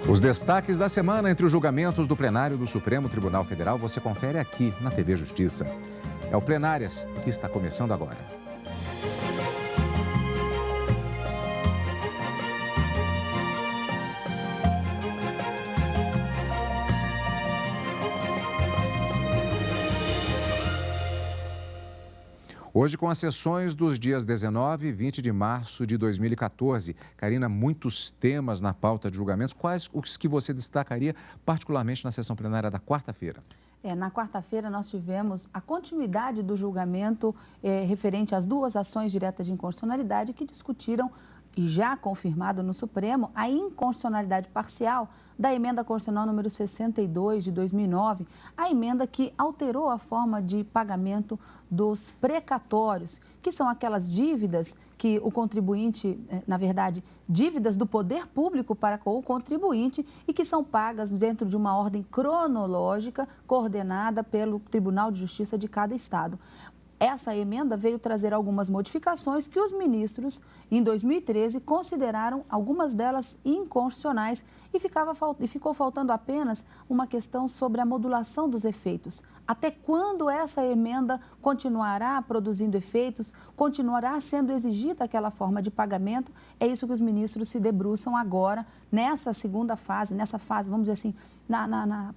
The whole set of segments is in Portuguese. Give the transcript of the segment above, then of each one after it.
Os destaques da semana entre os julgamentos do plenário do Supremo Tribunal Federal você confere aqui na TV Justiça. É o Plenárias que está começando agora. Hoje, com as sessões dos dias 19 e 20 de março de 2014. Karina, muitos temas na pauta de julgamentos. Quais os que você destacaria, particularmente na sessão plenária da quarta-feira? Na quarta-feira, nós tivemos a continuidade do julgamento referente às duas ações diretas de inconstitucionalidade que discutiram, e já confirmado no Supremo, a inconstitucionalidade parcial da emenda constitucional número 62 de 2009, a emenda que alterou a forma de pagamento dos precatórios, que são aquelas dívidas que o contribuinte, na verdade, dívidas do poder público para com o contribuinte e que são pagas dentro de uma ordem cronológica coordenada pelo Tribunal de Justiça de cada estado. Essa emenda veio trazer algumas modificações que os ministros, em 2013, consideraram algumas delas inconstitucionais e ficou faltando apenas uma questão sobre a modulação dos efeitos. Até quando essa emenda continuará produzindo efeitos, continuará sendo exigida aquela forma de pagamento? É isso que os ministros se debruçam agora, nessa segunda fase, vamos dizer assim,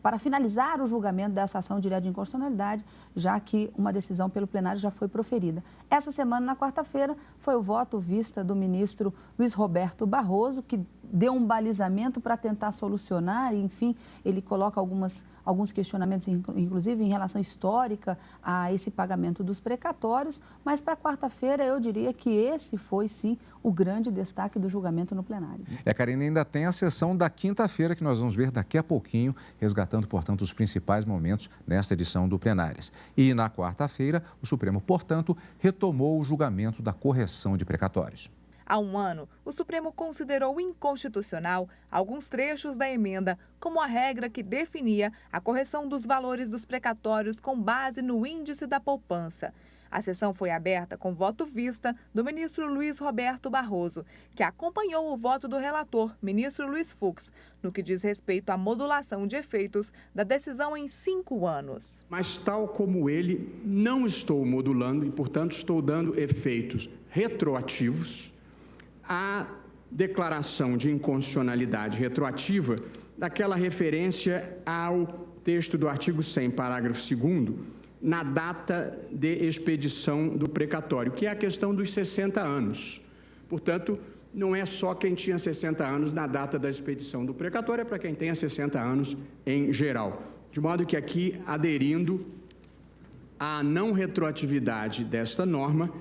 para finalizar o julgamento dessa ação direta de inconstitucionalidade, já que uma decisão pelo plenário já foi proferida. Essa semana, na quarta-feira, foi o voto vista do ministro Luiz Roberto Barroso, que deu um balizamento para tentar solucionar, e, enfim, ele coloca alguns questionamentos, inclusive em relação histórica a esse pagamento dos precatórios, mas para quarta-feira eu diria que esse foi, sim, o grande destaque do julgamento no plenário. Karina, ainda tem a sessão da quinta-feira que nós vamos ver daqui a pouquinho, resgatando, portanto, os principais momentos nesta edição do Plenárias. E na quarta-feira, o Supremo, portanto, retomou o julgamento da correção de precatórios. Há um ano, o Supremo considerou inconstitucional alguns trechos da emenda, como a regra que definia a correção dos valores dos precatórios com base no índice da poupança. A sessão foi aberta com voto vista do ministro Luiz Roberto Barroso, que acompanhou o voto do relator, ministro Luiz Fux, no que diz respeito à modulação de efeitos da decisão em 5 anos. Mas, tal como ele, não estou modulando e, portanto, estou dando efeitos retroativos à declaração de inconstitucionalidade retroativa daquela referência ao texto do artigo 100, parágrafo 2º, na data de expedição do precatório, que é a questão dos 60 anos. Portanto, não é só quem tinha 60 anos na data da expedição do precatório, é para quem tenha 60 anos em geral. De modo que aqui, aderindo à não retroatividade desta norma,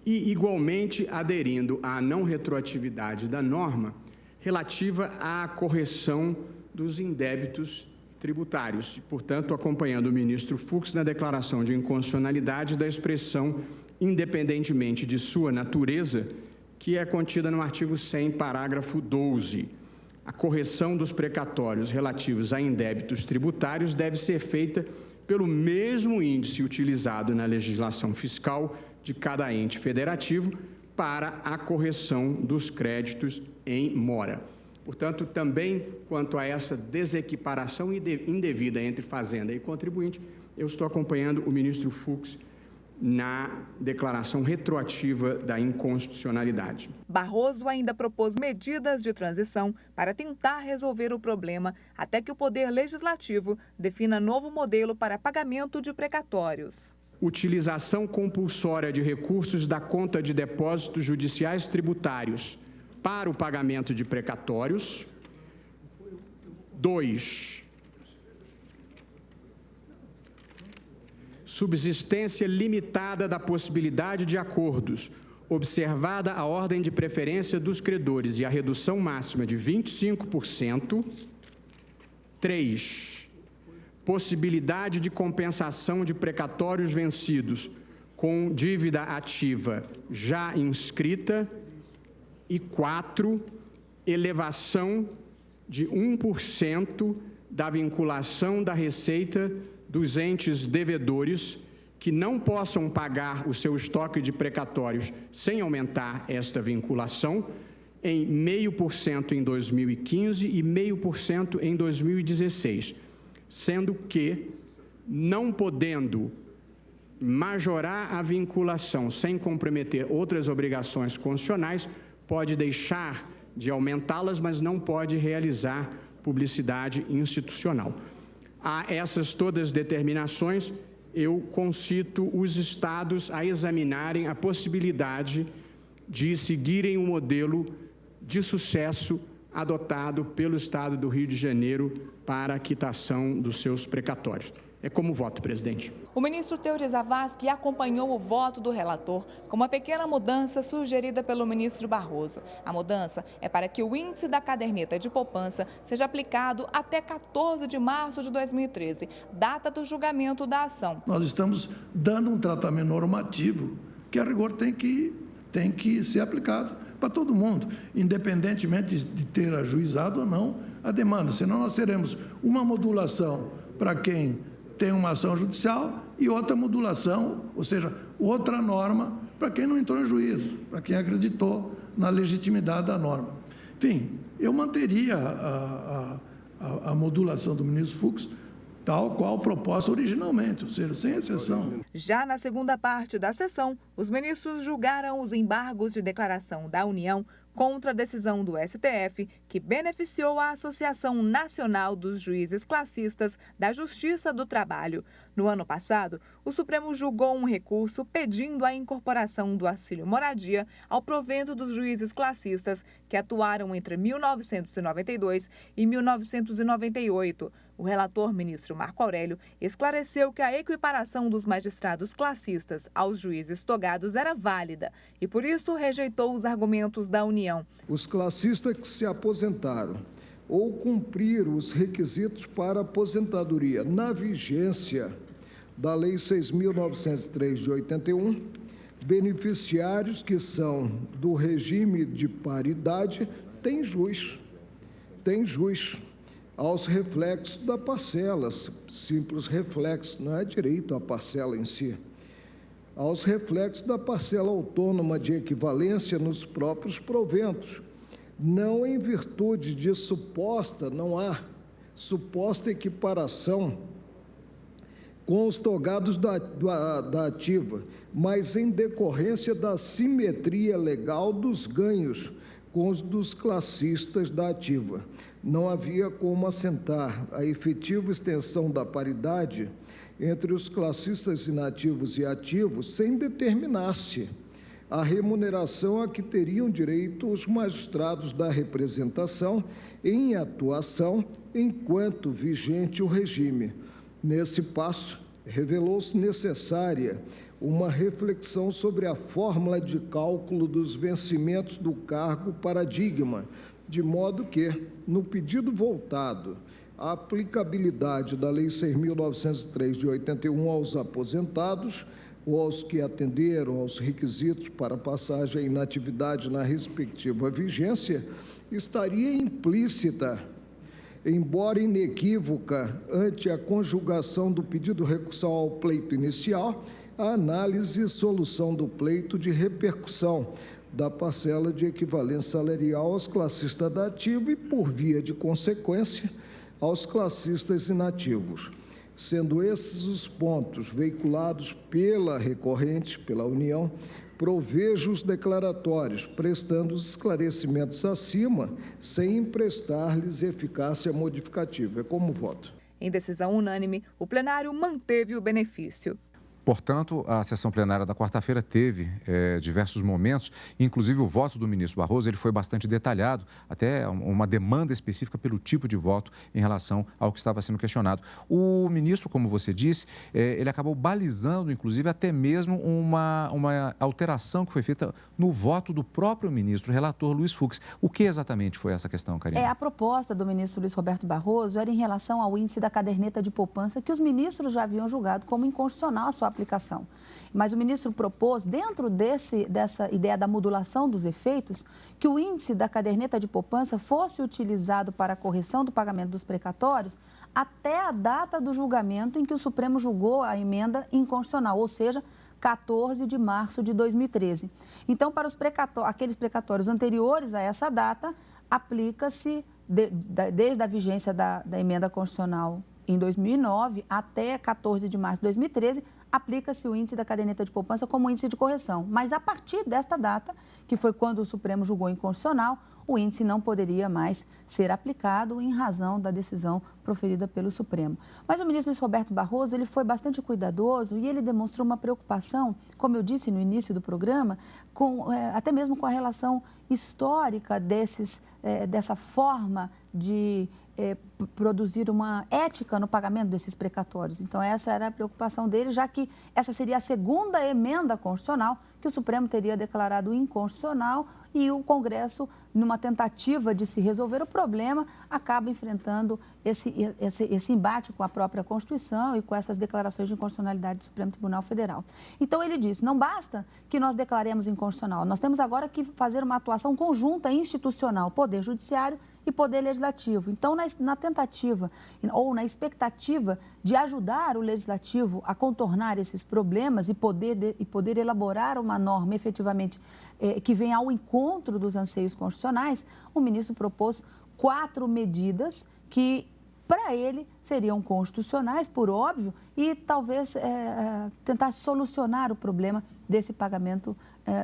e, igualmente, aderindo à não retroatividade da norma relativa à correção dos indébitos tributários, e, portanto, acompanhando o ministro Fux na declaração de inconstitucionalidade da expressão independentemente de sua natureza, que é contida no artigo 100, parágrafo 12. A correção dos precatórios relativos a indébitos tributários deve ser feita pelo mesmo índice utilizado na legislação fiscal de cada ente federativo para a correção dos créditos em mora. Portanto, também quanto a essa desequiparação indevida entre fazenda e contribuinte, eu estou acompanhando o ministro Fux na declaração retroativa da inconstitucionalidade. Barroso ainda propôs medidas de transição para tentar resolver o problema até que o Poder Legislativo defina novo modelo para pagamento de precatórios. Utilização compulsória de recursos da conta de depósitos judiciais tributários para o pagamento de precatórios. 2. Subsistência limitada da possibilidade de acordos, observada a ordem de preferência dos credores e a redução máxima de 25%. 3. Possibilidade de compensação de precatórios vencidos com dívida ativa já inscrita. E 4, elevação de 1% da vinculação da receita dos entes devedores que não possam pagar o seu estoque de precatórios sem aumentar esta vinculação em 0,5% em 2015 e 0,5% em 2016, sendo que, não podendo majorar a vinculação sem comprometer outras obrigações constitucionais, pode deixar de aumentá-las, mas não pode realizar publicidade institucional. A essas todas determinações, eu concito os estados a examinarem a possibilidade de seguirem o modelo de sucesso adotado pelo Estado do Rio de Janeiro para a quitação dos seus precatórios. É como voto, presidente. O ministro Teori Zavascki acompanhou o voto do relator com uma pequena mudança sugerida pelo ministro Barroso. A mudança é para que o índice da caderneta de poupança seja aplicado até 14 de março de 2013, data do julgamento da ação. Nós estamos dando um tratamento normativo que, a rigor, tem que ser aplicado para todo mundo, independentemente de ter ajuizado ou não a demanda. Senão nós teremos uma modulação para quem tem uma ação judicial e outra modulação, ou seja, outra norma para quem não entrou em juízo, para quem acreditou na legitimidade da norma. Enfim, eu manteria a modulação do ministro Fux tal qual proposta originalmente, ou seja, sem exceção. Já na segunda parte da sessão, os ministros julgaram os embargos de declaração da União contra a decisão do STF, que beneficiou a Associação Nacional dos Juízes Classistas da Justiça do Trabalho. No ano passado, o Supremo julgou um recurso pedindo a incorporação do auxílio moradia ao provento dos juízes classistas que atuaram entre 1992 e 1998. O relator, ministro Marco Aurélio, esclareceu que a equiparação dos magistrados classistas aos juízes togados era válida e, por isso, rejeitou os argumentos da União. Os classistas que se aposentaram ou cumpriram os requisitos para aposentadoria na vigência da Lei 6.903 de 81, beneficiários que são do regime de paridade têm jus aos reflexos da parcela, simples reflexo, não é direito à parcela em si, aos reflexos da parcela autônoma de equivalência nos próprios proventos, não em virtude de não há suposta equiparação com os togados da ativa, mas em decorrência da simetria legal dos ganhos com os dos classistas da ativa. Não havia como assentar a efetiva extensão da paridade entre os classistas inativos e ativos sem determinar-se a remuneração a que teriam direito os magistrados da representação em atuação enquanto vigente o regime. Nesse passo, revelou-se necessária uma reflexão sobre a fórmula de cálculo dos vencimentos do cargo paradigma, de modo que, no pedido voltado à aplicabilidade da Lei 6.903 de 81 aos aposentados ou aos que atenderam aos requisitos para passagem à inatividade na respectiva vigência, estaria implícita, embora inequívoca, ante a conjugação do pedido recursal ao pleito inicial, a análise e solução do pleito de repercussão da parcela de equivalência salarial aos classistas da ativa e, por via de consequência, aos classistas inativos. Sendo esses os pontos veiculados pela recorrente, pela União, provejo os declaratórios, prestando os esclarecimentos acima, sem emprestar-lhes eficácia modificativa. É como voto. Em decisão unânime, o plenário manteve o benefício. Portanto, a sessão plenária da quarta-feira teve diversos momentos, inclusive o voto do ministro Barroso, ele foi bastante detalhado, até uma demanda específica pelo tipo de voto em relação ao que estava sendo questionado. O ministro, como você disse, ele acabou balizando, inclusive, até mesmo uma alteração que foi feita no voto do próprio ministro, relator Luiz Fux. O que exatamente foi essa questão, Karine? A proposta do ministro Luiz Roberto Barroso era em relação ao índice da caderneta de poupança, que os ministros já haviam julgado como inconstitucional a sua aplicação. Mas o ministro propôs, dentro dessa ideia da modulação dos efeitos, que o índice da caderneta de poupança fosse utilizado para a correção do pagamento dos precatórios até a data do julgamento em que o Supremo julgou a emenda inconstitucional, ou seja, 14 de março de 2013. Então, para aqueles precatórios anteriores a essa data, aplica-se, desde a vigência da emenda constitucional em 2009 até 14 de março de 2013, aplica-se o índice da caderneta de poupança como índice de correção. Mas a partir desta data, que foi quando o Supremo julgou inconstitucional, o índice não poderia mais ser aplicado em razão da decisão proferida pelo Supremo. Mas o ministro Luiz Roberto Barroso, ele foi bastante cuidadoso e ele demonstrou uma preocupação, como eu disse no início do programa, até mesmo com a relação histórica dessa forma de produzir uma ética no pagamento desses precatórios. Então, essa era a preocupação dele, já que essa seria a segunda emenda constitucional que o Supremo teria declarado inconstitucional e o Congresso, numa tentativa de se resolver o problema, acaba enfrentando esse embate com a própria Constituição e com essas declarações de inconstitucionalidade do Supremo Tribunal Federal. Então, ele disse, não basta que nós declaremos inconstitucional, nós temos agora que fazer uma atuação conjunta institucional, Poder Judiciário e Poder Legislativo. Então, na tentativa ou na expectativa de ajudar o Legislativo a contornar esses problemas e poder elaborar uma norma efetivamente que venha ao encontro dos anseios constitucionais, o ministro propôs 4 medidas que, para ele, seriam constitucionais, por óbvio, e talvez tentar solucionar o problema desse pagamento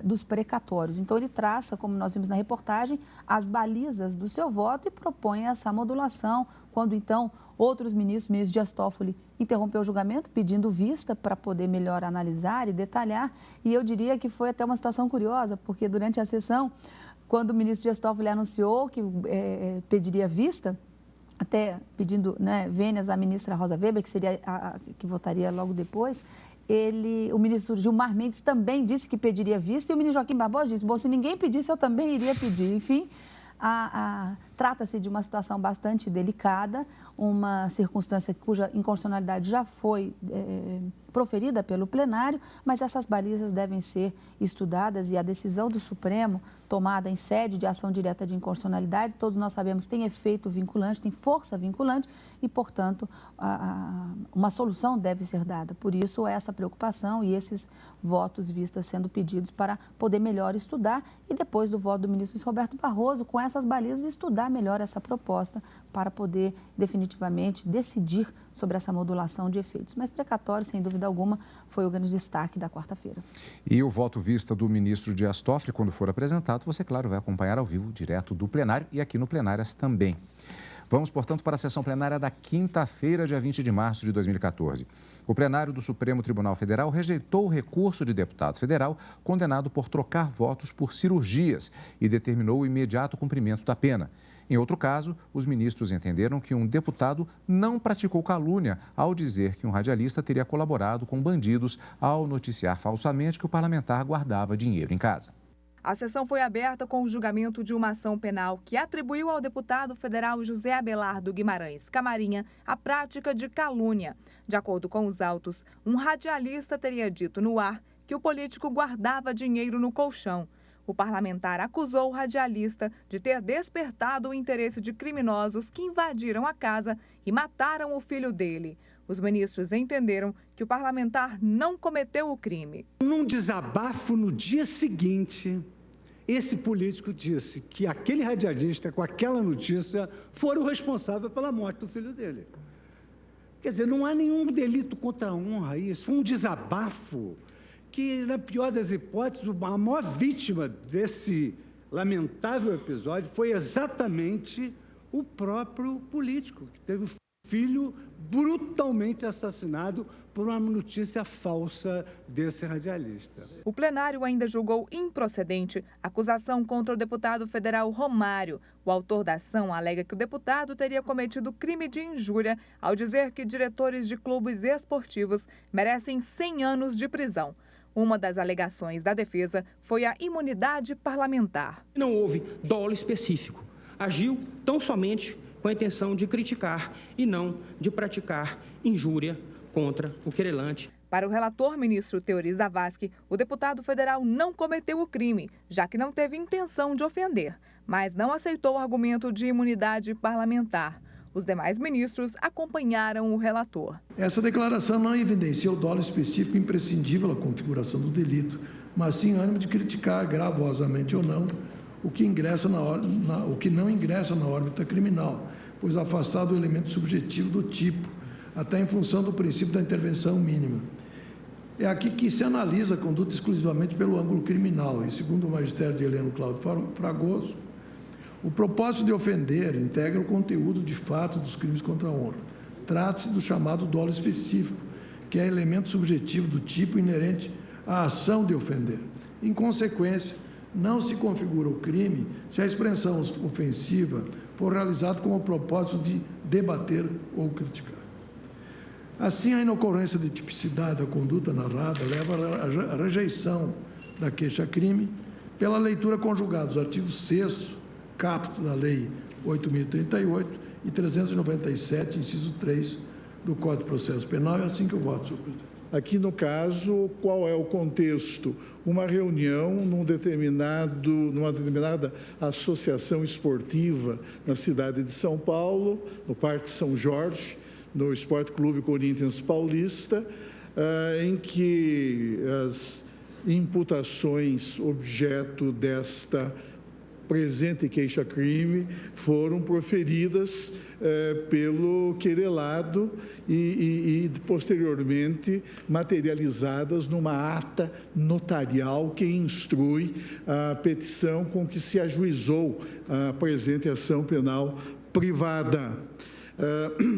dos precatórios. Então, ele traça, como nós vimos na reportagem, as balizas do seu voto e propõe essa modulação, quando, então, outros ministros, o ministro Dias Toffoli, interrompeu o julgamento, pedindo vista para poder melhor analisar e detalhar. E eu diria que foi até uma situação curiosa, porque durante a sessão, quando o ministro Dias Toffoli anunciou que pediria vista, até pedindo vênias à ministra Rosa Weber, que seria que votaria logo depois, o ministro Gilmar Mendes também disse que pediria vista e o ministro Joaquim Barbosa disse, bom, se ninguém pedisse, eu também iria pedir. Enfim, trata-se de uma situação bastante delicada, uma circunstância cuja inconstitucionalidade já foi proferida pelo plenário, mas essas balizas devem ser estudadas e a decisão do Supremo, tomada em sede de ação direta de inconstitucionalidade, todos nós sabemos, tem efeito vinculante, tem força vinculante e, portanto, uma solução deve ser dada. Por isso, essa preocupação e esses votos vistas sendo pedidos para poder melhor estudar e, depois do voto do ministro Luiz Roberto Barroso, com essas balizas, estudar melhor essa proposta para poder definitivamente decidir sobre essa modulação de efeitos. Mas precatório, sem dúvida alguma, foi o grande destaque da quarta-feira. E o voto vista do ministro Dias Toffoli, quando for apresentado, você, claro, vai acompanhar ao vivo, direto do plenário e aqui no Plenárias também. Vamos, portanto, para a sessão plenária da quinta-feira, dia 20 de março de 2014. O plenário do Supremo Tribunal Federal rejeitou o recurso de deputado federal condenado por trocar votos por cirurgias e determinou o imediato cumprimento da pena. Em outro caso, os ministros entenderam que um deputado não praticou calúnia ao dizer que um radialista teria colaborado com bandidos ao noticiar falsamente que o parlamentar guardava dinheiro em casa. A sessão foi aberta com o julgamento de uma ação penal que atribuiu ao deputado federal José Abelardo Guimarães Camarinha a prática de calúnia. De acordo com os autos, um radialista teria dito no ar que o político guardava dinheiro no colchão. O parlamentar acusou o radialista de ter despertado o interesse de criminosos que invadiram a casa e mataram o filho dele. Os ministros entenderam que o parlamentar não cometeu o crime. Num desabafo no dia seguinte, esse político disse que aquele radialista, com aquela notícia, foi o responsável pela morte do filho dele. Quer dizer, não há nenhum delito contra a honra aí, isso foi um desabafo que, na pior das hipóteses, a maior vítima desse lamentável episódio foi exatamente o próprio político, que teve o filho brutalmente assassinado por uma notícia falsa desse radialista. O plenário ainda julgou improcedente a acusação contra o deputado federal Romário. O autor da ação alega que o deputado teria cometido crime de injúria ao dizer que diretores de clubes esportivos merecem 100 anos de prisão. Uma das alegações da defesa foi a imunidade parlamentar. Não houve dolo específico. Agiu tão somente com a intenção de criticar e não de praticar injúria contra o querelante. Para o relator ministro Teori Zavascki, o deputado federal não cometeu o crime, já que não teve intenção de ofender, mas não aceitou o argumento de imunidade parlamentar. Os demais ministros acompanharam o relator. Essa declaração não evidencia o dolo específico imprescindível à configuração do delito, mas sim ânimo de criticar gravosamente ou não o que não ingressa na órbita criminal, pois afastado do elemento subjetivo do tipo, até em função do princípio da intervenção mínima. É aqui que se analisa a conduta exclusivamente pelo ângulo criminal e, segundo o magistério de Heleno Cláudio Fragoso, o propósito de ofender integra o conteúdo de fato dos crimes contra a honra. Trata-se do chamado dolo específico, que é elemento subjetivo do tipo inerente à ação de ofender. Em consequência, não se configura o crime se a expressão ofensiva for realizada com o propósito de debater ou criticar. Assim, a inocorrência de tipicidade da conduta narrada leva à rejeição da queixa-crime pela leitura conjugada dos artigos 6º, caput da Lei 8.038 e 397, inciso 3 do Código de Processo Penal. É assim que eu voto, senhor presidente. Aqui, no caso, qual é o contexto? Uma reunião numa determinada associação esportiva na cidade de São Paulo, no Parque São Jorge, no Esporte Clube Corinthians Paulista, em que as imputações objeto desta presente queixa-crime foram proferidas pelo querelado e posteriormente materializadas numa ata notarial que instrui a petição com que se ajuizou a presente ação penal privada.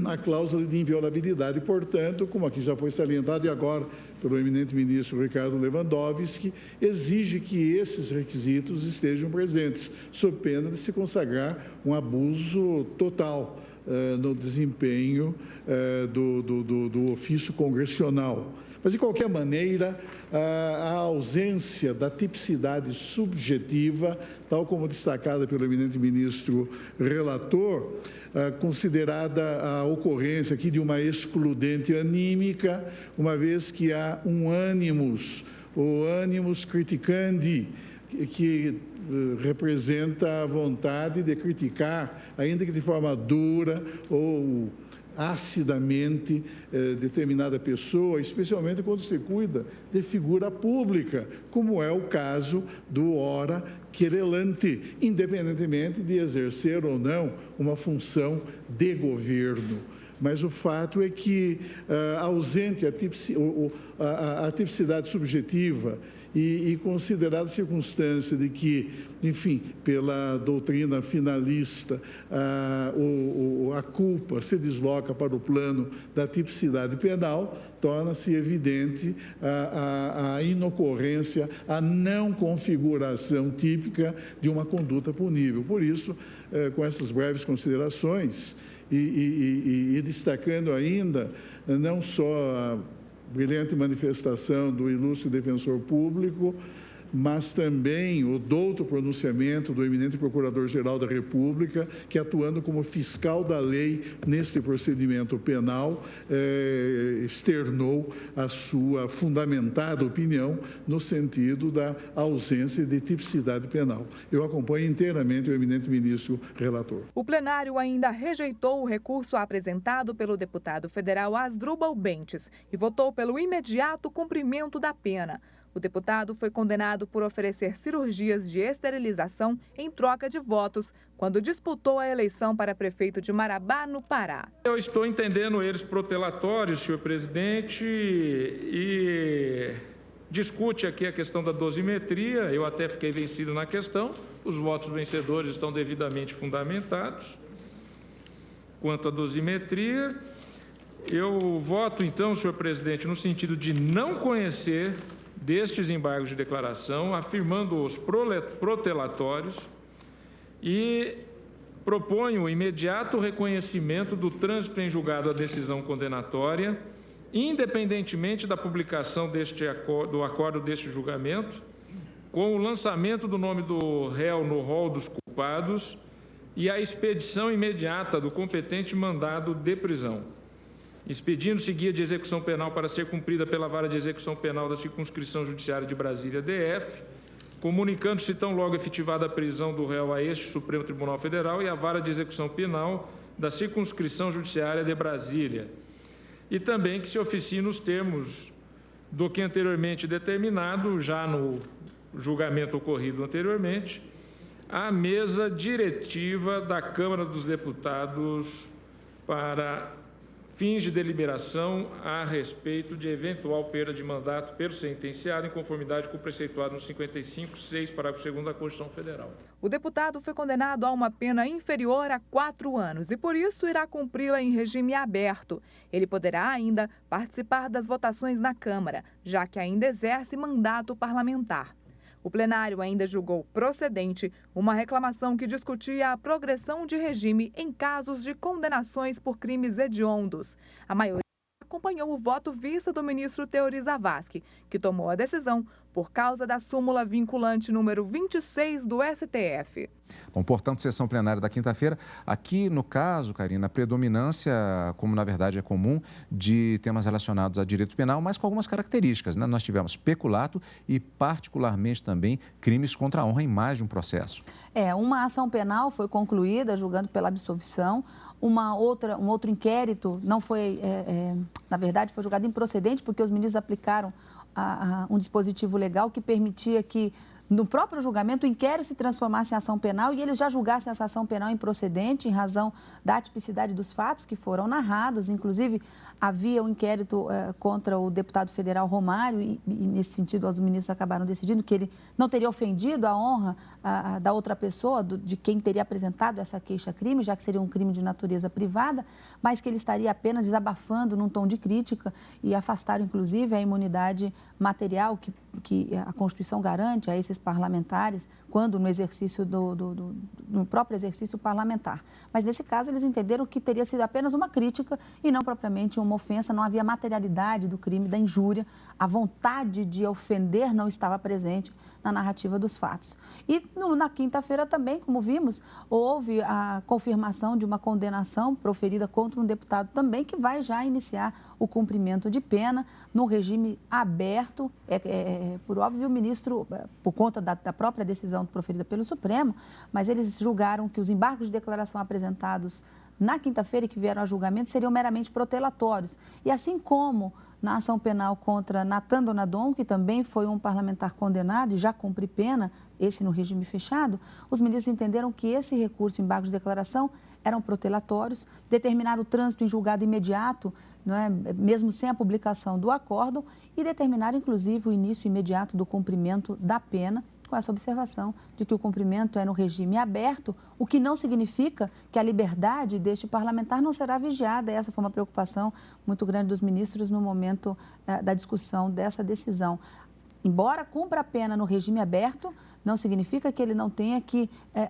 A cláusula de inviolabilidade, portanto, como aqui já foi salientado e agora pelo eminente ministro Ricardo Lewandowski, exige que esses requisitos estejam presentes, sob pena de se consagrar um abuso total no desempenho do ofício congressional. Mas, de qualquer maneira, a ausência da tipicidade subjetiva, tal como destacada pelo eminente ministro relator, considerada a ocorrência aqui de uma excludente anímica, uma vez que há um ânimos, o ânimos criticandi, que representa a vontade de criticar, ainda que de forma dura ou acidamente determinada pessoa, especialmente quando se cuida de figura pública, como é o caso do ora querelante, independentemente de exercer ou não uma função de governo. Mas o fato é que, ausente a tipicidade subjetiva e considerada a circunstância de que, enfim, pela doutrina finalista, a culpa se desloca para o plano da tipicidade penal, torna-se evidente a inocorrência, a não configuração típica de uma conduta punível. Por isso, com essas breves considerações, e destacando ainda não só a brilhante manifestação do ilustre defensor público, mas também o douto pronunciamento do eminente Procurador-Geral da República, que, atuando como fiscal da lei neste procedimento penal, externou a sua fundamentada opinião no sentido da ausência de tipicidade penal. Eu acompanho inteiramente o eminente ministro relator. O plenário ainda rejeitou o recurso apresentado pelo deputado federal Asdrubal Bentes e votou pelo imediato cumprimento da pena. O deputado foi condenado por oferecer cirurgias de esterilização em troca de votos, quando disputou a eleição para prefeito de Marabá, no Pará. Eu estou entendendo eles protelatórios, senhor presidente, e discute aqui a questão da dosimetria. Eu até fiquei vencido na questão. Os votos vencedores estão devidamente fundamentados. Quanto à dosimetria, eu voto, então, senhor presidente, no sentido de não conhecer destes embargos de declaração, afirmando os protelatórios, e proponho o imediato reconhecimento do trânsito em julgado à decisão condenatória, independentemente da publicação do acordo deste julgamento, com o lançamento do nome do réu no rol dos culpados e a expedição imediata do competente mandado de prisão, expedindo-se guia de execução penal para ser cumprida pela Vara de Execução Penal da Circunscrição Judiciária de Brasília, DF, comunicando-se tão logo efetivada a prisão do réu a este Supremo Tribunal Federal e a Vara de Execução Penal da circunscrição judiciária de Brasília. E também que se oficie nos termos do que anteriormente determinado, já no julgamento ocorrido anteriormente, a mesa diretiva da Câmara dos Deputados para fins de deliberação a respeito de eventual perda de mandato pelo sentenciado em conformidade com o preceituado no 55(6), parágrafo 2º da Constituição Federal. O deputado foi condenado a uma pena inferior a 4 anos e, por isso, irá cumpri-la em regime aberto. Ele poderá ainda participar das votações na Câmara, já que ainda exerce mandato parlamentar. O plenário ainda julgou procedente uma reclamação que discutia a progressão de regime em casos de condenações por crimes hediondos. A maioria acompanhou o voto vista do ministro Teori Zavascki, que tomou a decisão por causa da súmula vinculante número 26 do STF. Bom, portanto, sessão plenária da quinta-feira. Aqui, no caso, Karina, a predominância, como na verdade é comum, de temas relacionados a direito penal, mas com algumas características, né? Nós tivemos peculato e, particularmente, também crimes contra a honra em mais de um processo. Uma ação penal foi concluída, julgando pela absolvição. Um outro inquérito não foi, na verdade, foi julgado improcedente, porque os ministros aplicaram um dispositivo legal que permitia que, no próprio julgamento, o inquérito se transformasse em ação penal e eles já julgassem essa ação penal improcedente em razão da atipicidade dos fatos que foram narrados. Inclusive, havia um inquérito contra o deputado federal Romário e, nesse sentido, os ministros acabaram decidindo que ele não teria ofendido a honra da outra pessoa, de quem teria apresentado essa queixa-crime, já que seria um crime de natureza privada, mas que ele estaria apenas desabafando num tom de crítica e afastaram, inclusive, a imunidade material que a Constituição garante a esses parlamentares quando no exercício no próprio exercício parlamentar. Mas, nesse caso, eles entenderam que teria sido apenas uma crítica e não propriamente uma ofensa, não havia materialidade do crime, da injúria, a vontade de ofender não estava presente na narrativa dos fatos. E na quinta-feira também, como vimos, houve a confirmação de uma condenação proferida contra um deputado também que vai já iniciar o cumprimento de pena no regime aberto. Por óbvio, o ministro, por conta da própria decisão proferida pelo Supremo, mas eles julgaram que os embargos de declaração apresentados na quinta-feira e que vieram a julgamento seriam meramente protelatórios. E assim como na ação penal contra Natan Donadon, que também foi um parlamentar condenado e já cumpre pena, esse no regime fechado, os ministros entenderam que esse recurso, embargos de declaração, eram protelatórios, determinaram o trânsito em julgado imediato, não é? Mesmo sem a publicação do acórdão, e determinaram, inclusive, o início imediato do cumprimento da pena, com essa observação de que o cumprimento é no regime aberto, o que não significa que a liberdade deste parlamentar não será vigiada. Essa foi uma preocupação muito grande dos ministros no momento da discussão dessa decisão. Embora cumpra a pena no regime aberto, não significa que ele não tenha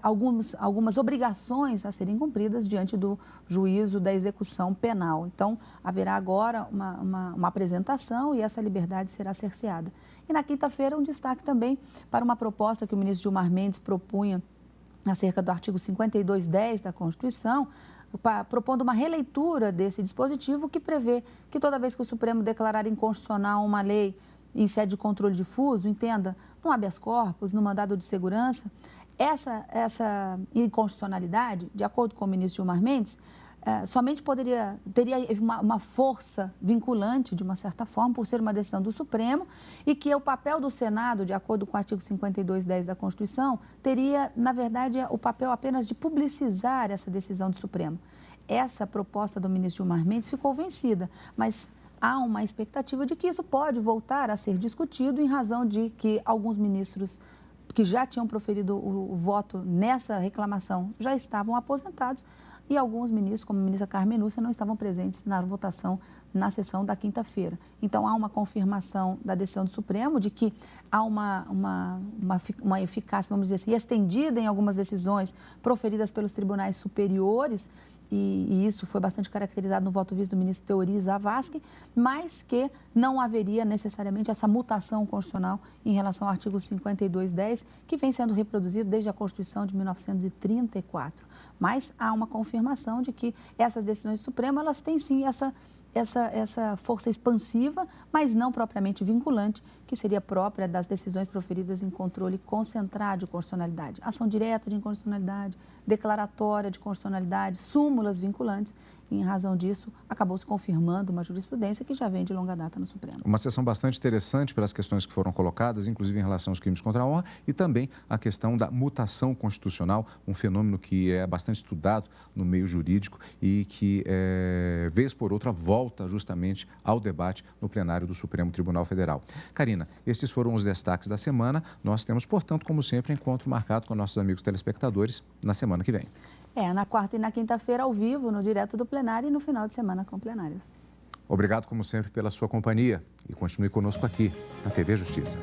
algumas obrigações a serem cumpridas diante do juízo da execução penal. Então, haverá agora uma apresentação e essa liberdade será cerceada. E na quinta-feira, um destaque também para uma proposta que o ministro Gilmar Mendes propunha acerca do artigo 52(10) da Constituição, propondo uma releitura desse dispositivo que prevê que toda vez que o Supremo declarar inconstitucional uma lei em sede de controle difuso, entenda, no habeas corpus, no mandado de segurança, essa inconstitucionalidade, de acordo com o ministro Gilmar Mendes, somente teria uma força vinculante, de uma certa forma, por ser uma decisão do Supremo, e que o papel do Senado, de acordo com o artigo 52(10) da Constituição, teria, na verdade, o papel apenas de publicizar essa decisão do Supremo. Essa proposta do ministro Gilmar Mendes ficou vencida, mas há uma expectativa de que isso pode voltar a ser discutido em razão de que alguns ministros que já tinham proferido o voto nessa reclamação já estavam aposentados e alguns ministros, como a ministra Carmen Lúcia, não estavam presentes na votação na sessão da quinta-feira. Então, há uma confirmação da decisão do Supremo de que há uma eficácia, vamos dizer assim, estendida em algumas decisões proferidas pelos tribunais superiores, e isso foi bastante caracterizado no voto visto do ministro Teori Zavascki, mas que não haveria necessariamente essa mutação constitucional em relação ao artigo 52(10), que vem sendo reproduzido desde a Constituição de 1934. Mas há uma confirmação de que essas decisões do Supremo, elas têm sim essa força expansiva, mas não propriamente vinculante, que seria própria das decisões proferidas em controle concentrado de constitucionalidade. Ação direta de inconstitucionalidade, declaratória de constitucionalidade, súmulas vinculantes. E, em razão disso, acabou se confirmando uma jurisprudência que já vem de longa data no Supremo. Uma sessão bastante interessante pelas questões que foram colocadas, inclusive em relação aos crimes contra a honra e também a questão da mutação constitucional, um fenômeno que é bastante estudado no meio jurídico e que, vez por outra, volta justamente ao debate no plenário do Supremo Tribunal Federal. Karina, estes foram os destaques da semana. Nós temos, portanto, como sempre, encontro marcado com nossos amigos telespectadores na semana que vem. Na quarta e na quinta-feira, ao vivo, no Direto do Plenário e no final de semana com plenárias. Obrigado, como sempre, pela sua companhia e continue conosco aqui na TV Justiça.